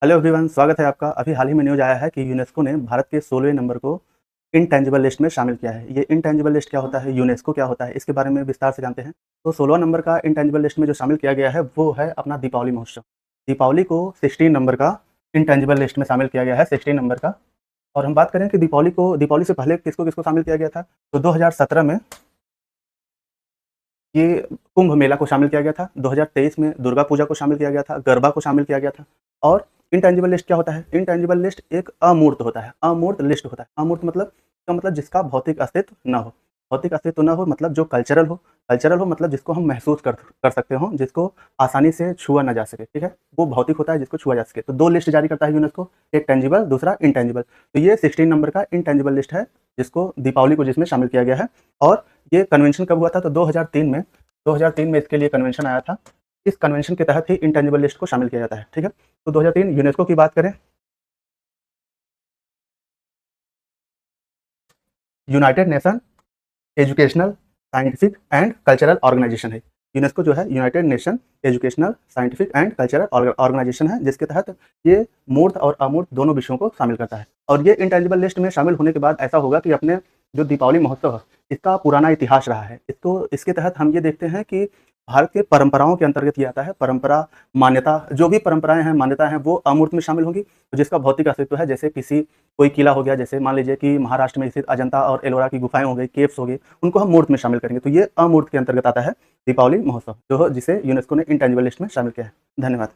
Hello everyone, स्वागत है आपका। अभी हाल ही में न्यूज़ आया है कि यूनेस्को ने भारत के 16वें नंबर को इनटैंजिबल लिस्ट में शामिल किया है। ये इनटैंजिबल लिस्ट क्या होता है, यूनेस्को क्या होता है, इसके बारे में विस्तार से जानते हैं। तो 16वां नंबर का इनटैंजिबल लिस्ट में जो शामिल किया गया है, वो है अपना दीपावली महोत्सव। दीपावली को 16 नंबर का इनटैंजिबल लिस्ट में शामिल किया गया है, 16 नंबर का। और हम बात करें कि दीपावली से पहले किसको-किसको शामिल किया गया था, तो 2017 में ये कुंभ मेला को शामिल किया गया था, 2023 में दुर्गा पूजा को शामिल किया गया था, गरबा को शामिल किया गया था। और इनटैंजिबल लिस्ट क्या होता है? इनटैंजिबल लिस्ट एक अमूर्त होता है, अमूर्त लिस्ट होता है। अमूर्त मतलब इसका मतलब जिसका भौतिक अस्तित्व ना हो। भौतिक अस्तित्व ना हो मतलब जो कल्चरल हो मतलब जिसको हम महसूस कर कर सकते हों, जिसको आसानी से छुआ ना जा सके, ठीक है? वो भौतिक होता है जिसको छुआ जा सके। तो 2 लिस्ट जारी करता है यूनेस्को, एक टैंजिबल, दूसरा इनटैंजिबल। तो ये 16 नंबर का इनटैंजिबल लिस्ट है, जिसको दीपावली को जिसमें शामिल किया गया है। और ये कन्वेंशन कब हुआ था? तो 2003 में इसके लिए कन्वेंशन आया था। इस कन्वेंशन के तहत ही इंटेंजिबल लिस्ट को शामिल किया जाता है, ठीक है? तो 2003 यूनेस्को की बात करें, united nation educational, scientific and cultural organization है। यूनेस्को जो है united nation educational, scientific and cultural organization है, जिसके तहत ये मूर्त और अमूर्त दोनों विषयों को शामिल करता है। और ये इंटेंजिबल लिस्ट में शामिल होने के बाद ऐसा होगा कि अपने जो दीपावली महोत्सव है, इसका पुराना इतिहास रहा है। इसके तहत हम ये देखते हैं कि भारत के परंपराओं के अंतर्गत ये आता है। परंपरा, मान्यता, जो भी परंपराएं हैं, मान्यता हैं, वो अमूर्त में शामिल होंगी। तो जिसका भौतिक अस्तित्व है, जैसे कोई किला हो गया, जैसे मान लीजिए कि महाराष्ट्र में स्थित अजंता और एलोरा की गुफाएं हो गई, केव्स हो गई, उनको हम मूर्त में शामिल करेंगे। तो ये अमूर्त के अंतर्गत आता है दीपावली महोत्सव, जो जिसे यूनेस्को ने इंटेंजिबल लिस्ट में शामिल किया है। धन्यवाद।